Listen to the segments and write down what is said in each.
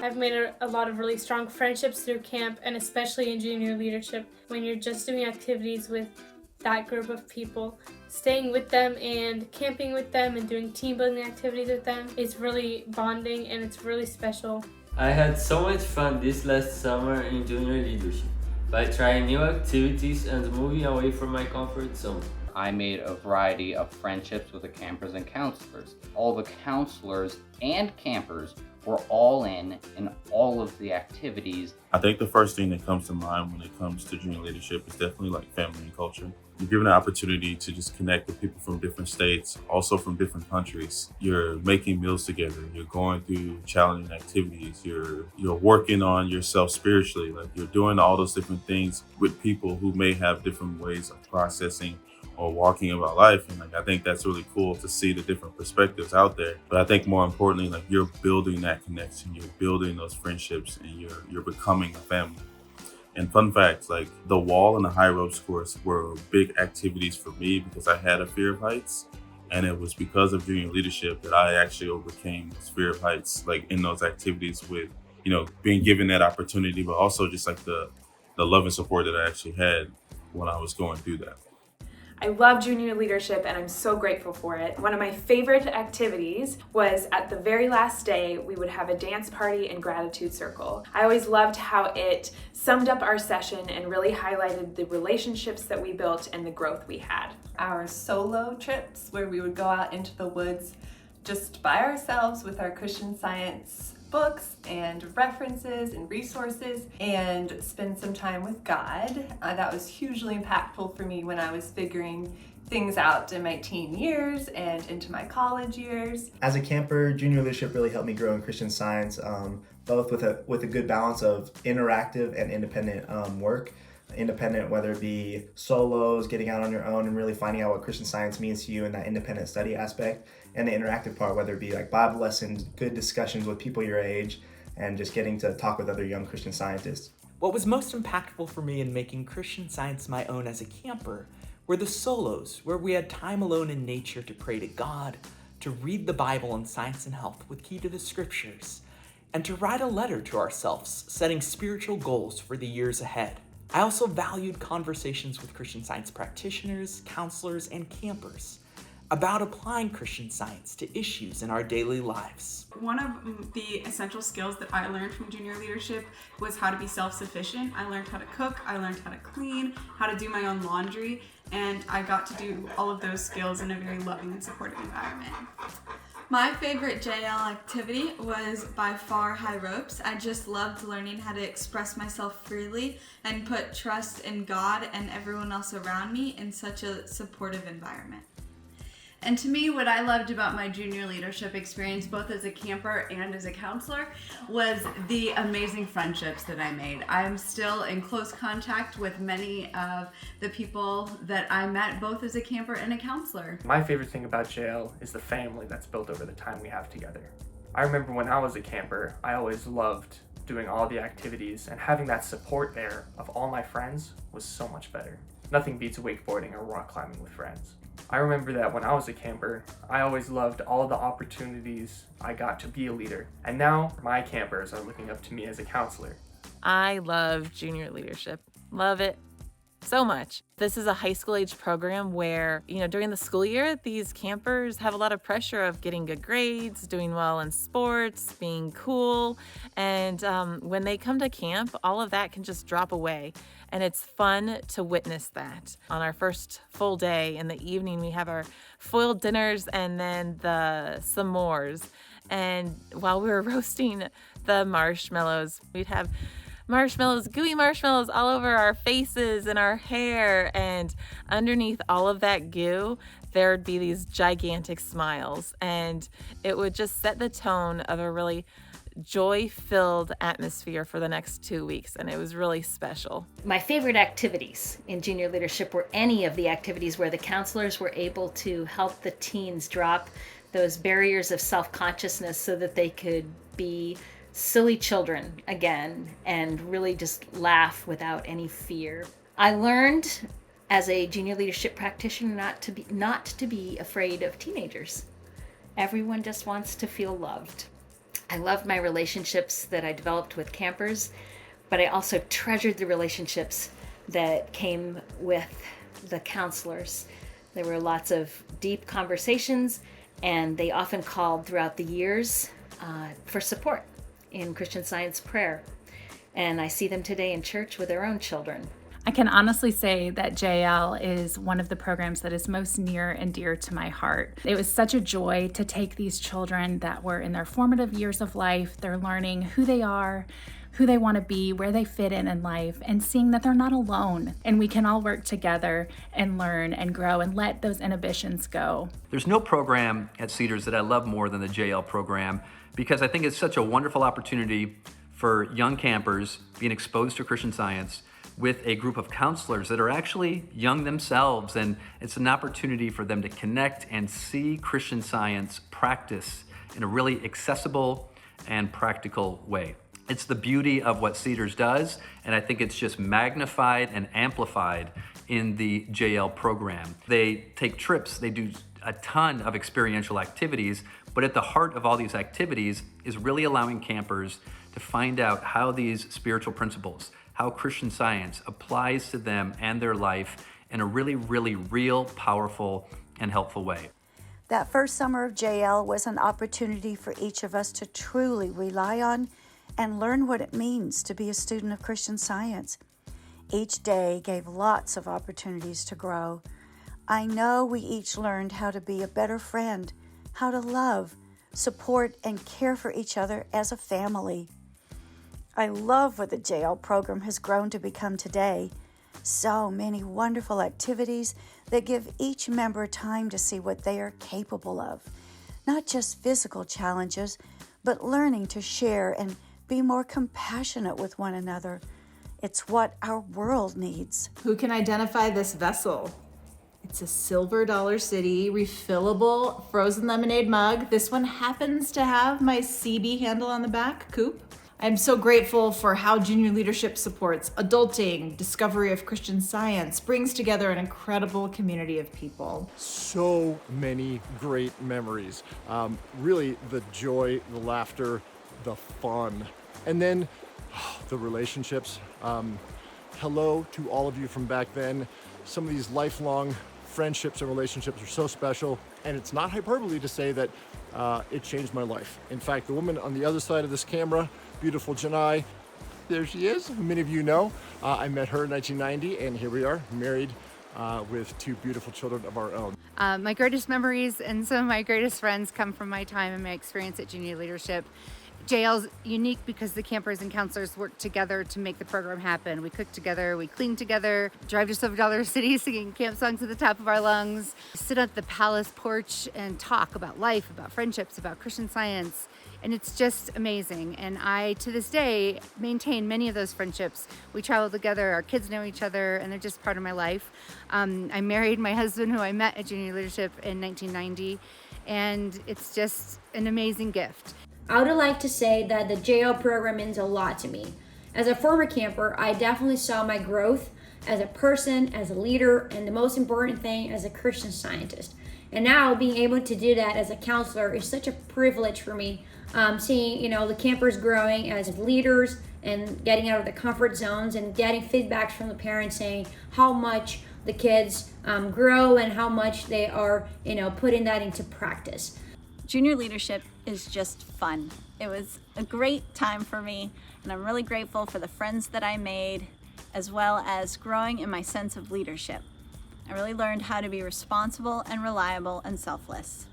I've made a lot of really strong friendships through camp, and especially in junior leadership when you're just doing activities with that group of people. Staying with them and camping with them and doing team building activities with them is really bonding and it's really special. I had so much fun this last summer in junior leadership by trying new activities and moving away from my comfort zone. I made a variety of friendships with the campers and counselors. All the counselors and campers were all in all of the activities. I think the first thing that comes to mind when it comes to junior leadership is definitely like family and culture. You're given an opportunity to just connect with people from different states, also from different countries. You're making meals together. You're going through challenging activities. You're working on yourself spiritually. Like you're doing all those different things with people who may have different ways of processing or walking about life. And like I think that's really cool to see the different perspectives out there. But I think more importantly, like you're building that connection, you're building those friendships, and you're becoming a family. And fun facts, like the wall and the high ropes course were big activities for me because I had a fear of heights. And it was because of junior leadership that I actually overcame this fear of heights, like in those activities with, being given that opportunity, but also just like the love and support that I actually had when I was going through that. I love junior leadership and I'm so grateful for it. One of my favorite activities was at the very last day, we would have a dance party and gratitude circle. I always loved how it summed up our session and really highlighted the relationships that we built and the growth we had. Our solo trips where we would go out into the woods just by ourselves with our Christian Science books and references and resources and spend some time with God. That was hugely impactful for me when I was figuring things out in my teen years and into my college years. As a camper, junior leadership really helped me grow in Christian Science, both with a good balance of interactive and independent work. Independent, whether it be solos, getting out on your own and really finding out what Christian Science means to you in that independent study aspect, and the interactive part, whether it be like Bible lessons, good discussions with people your age, and just getting to talk with other young Christian scientists. What was most impactful for me in making Christian Science my own as a camper were the solos, where we had time alone in nature to pray to God, to read the Bible on science and health with key to the scriptures, and to write a letter to ourselves, setting spiritual goals for the years ahead. I also valued conversations with Christian Science practitioners, counselors, and campers about applying Christian Science to issues in our daily lives. One of the essential skills that I learned from junior leadership was how to be self-sufficient. I learned how to cook, I learned how to clean, how to do my own laundry, and I got to do all of those skills in a very loving and supportive environment. My favorite JL activity was by far high ropes. I just loved learning how to express myself freely and put trust in God and everyone else around me in such a supportive environment. And to me, what I loved about my junior leadership experience, both as a camper and as a counselor, was the amazing friendships that I made. I'm still in close contact with many of the people that I met both as a camper and a counselor. My favorite thing about JL is the family that's built over the time we have together. I remember when I was a camper, I always loved doing all the activities, and having that support there of all my friends was so much better. Nothing beats wakeboarding or rock climbing with friends. I remember that when I was a camper, I always loved all the opportunities I got to be a leader. And now my campers are looking up to me as a counselor. I love junior leadership. Love it so much. This is a high school age program where, during the school year, these campers have a lot of pressure of getting good grades, doing well in sports, being cool. And when they come to camp, all of that can just drop away. And it's fun to witness that. On our first full day in the evening, we have our foiled dinners and then the s'mores. And while we were roasting the marshmallows, we'd have gooey marshmallows all over our faces and our hair, and underneath all of that goo, there would be these gigantic smiles, and it would just set the tone of a really joy-filled atmosphere for the next 2 weeks, and it was really special. My favorite activities in junior leadership were any of the activities where the counselors were able to help the teens drop those barriers of self-consciousness so that they could be silly children again and really just laugh without any fear. I learned as a junior leadership practitioner not to be afraid of teenagers. Everyone just wants to feel loved. I loved my relationships that I developed with campers, but I also treasured the relationships that came with the counselors. There were lots of deep conversations, and they often called throughout the years for support in Christian Science prayer. And I see them today in church with their own children. I can honestly say that JL is one of the programs that is most near and dear to my heart. It was such a joy to take these children that were in their formative years of life. They're learning who they are, who they want to be, where they fit in life, and seeing that they're not alone. And we can all work together and learn and grow and let those inhibitions go. There's no program at Cedars that I love more than the JL program, because I think it's such a wonderful opportunity for young campers being exposed to Christian Science with a group of counselors that are actually young themselves, and it's an opportunity for them to connect and see Christian Science practice in a really accessible and practical way. It's the beauty of what Cedars does, and I think it's just magnified and amplified in the JL program. They take trips, they do a ton of experiential activities, but at the heart of all these activities is really allowing campers to find out how these spiritual principles, how Christian Science applies to them and their life in a really, really real, powerful, and helpful way. That first summer of JL was an opportunity for each of us to truly rely on and learn what it means to be a student of Christian Science. Each day gave lots of opportunities to grow. I know we each learned how to be a better friend, how to love, support, and care for each other as a family. I love what the JL program has grown to become today. So many wonderful activities that give each member time to see what they are capable of. Not just physical challenges, but learning to share and be more compassionate with one another. It's what our world needs. Who can identify this vessel? It's a Silver Dollar City refillable frozen lemonade mug. This one happens to have my CB handle on the back, Coop. I'm so grateful for how Junior Leadership supports adulting, discovery of Christian Science, brings together an incredible community of people. So many great memories. Really the joy, the laughter, the fun, and then the relationships. Hello to all of you from back then. Some of these lifelong friendships and relationships are so special, and it's not hyperbole to say that it changed my life. In fact, the woman on the other side of this camera, beautiful Janai, there she is, who many of you know. I met her in 1990, and here we are, married with two beautiful children of our own. My greatest memories and some of my greatest friends come from my time and my experience at Junior Leadership. JL's unique because the campers and counselors work together to make the program happen. We cook together, we clean together, drive to Silver Dollar City singing camp songs at the top of our lungs, sit at the palace porch and talk about life, about friendships, about Christian Science. And it's just amazing. And I, to this day, maintain many of those friendships. We travel together, our kids know each other, and they're just part of my life. I married my husband, who I met at Junior Leadership in 1990, and it's just an amazing gift. I would like to say that the JL program means a lot to me. As a former camper, I definitely saw my growth as a person, as a leader, and the most important thing, as a Christian Scientist. And now being able to do that as a counselor is such a privilege for me. Seeing, the campers growing as leaders and getting out of the comfort zones and getting feedbacks from the parents saying how much the kids grow and how much they are, putting that into practice. Junior Leadership is just fun. It was a great time for me, and I'm really grateful for the friends that I made, as well as growing in my sense of leadership. I really learned how to be responsible and reliable and selfless.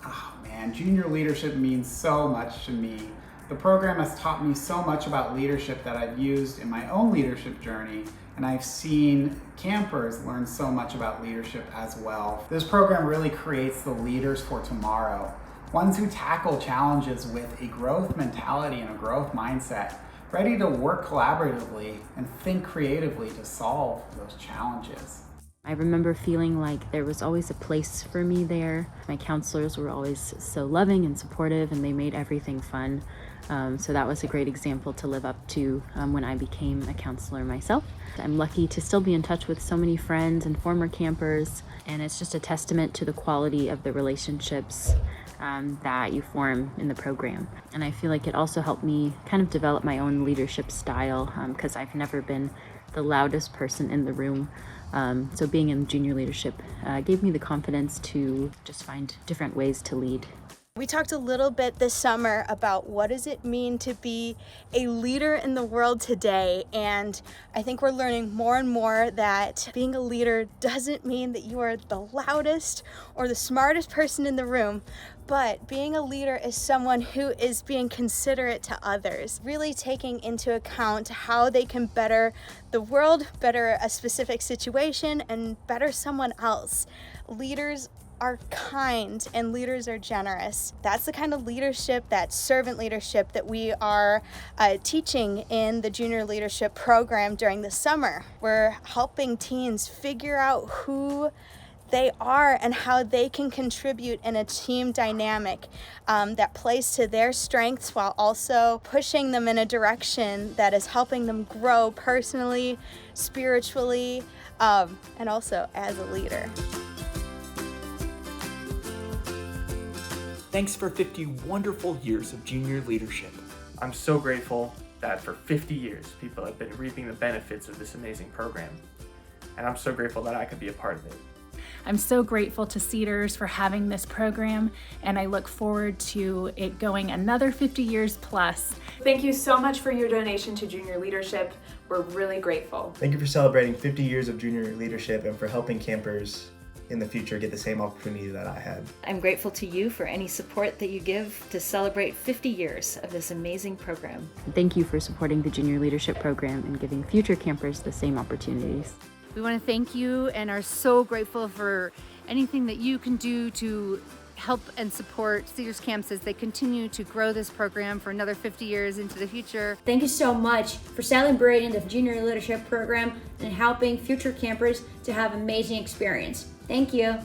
Oh man, Junior Leadership means so much to me. The program has taught me so much about leadership that I've used in my own leadership journey, and I've seen campers learn so much about leadership as well. This program really creates the leaders for tomorrow. Ones who tackle challenges with a growth mentality and a growth mindset, ready to work collaboratively and think creatively to solve those challenges. I remember feeling like there was always a place for me there. My counselors were always so loving and supportive, and they made everything fun. So that was a great example to live up to when I became a counselor myself. I'm lucky to still be in touch with so many friends and former campers, and it's just a testament to the quality of the relationships that you form in the program. And I feel like it also helped me kind of develop my own leadership style because I've never been the loudest person in the room. So being in junior leadership gave me the confidence to just find different ways to lead. We talked a little bit this summer about what does it mean to be a leader in the world today, and I think we're learning more and more that being a leader doesn't mean that you are the loudest or the smartest person in the room, but being a leader is someone who is being considerate to others, really taking into account how they can better the world, better a specific situation, and better someone else. Leaders are kind and leaders are generous. That's the kind of leadership, that servant leadership, that we are teaching in the junior leadership program during the summer. We're helping teens figure out who they are and how they can contribute in a team dynamic that plays to their strengths while also pushing them in a direction that is helping them grow personally, spiritually, and also as a leader. Thanks for 50 wonderful years of junior leadership. I'm so grateful that for 50 years, people have been reaping the benefits of this amazing program. And I'm so grateful that I could be a part of it. I'm so grateful to Cedars for having this program, and I look forward to it going another 50 years plus. Thank you so much for your donation to junior leadership. We're really grateful. Thank you for celebrating 50 years of junior leadership and for helping campers in the future get the same opportunity that I had. I'm grateful to you for any support that you give to celebrate 50 years of this amazing program. Thank you for supporting the junior leadership program and giving future campers the same opportunities. We want to thank you and are so grateful for anything that you can do to help and support Cedars Camps as they continue to grow this program for another 50 years into the future. Thank you so much for celebrating the junior leadership program and helping future campers to have an amazing experience. Thank you.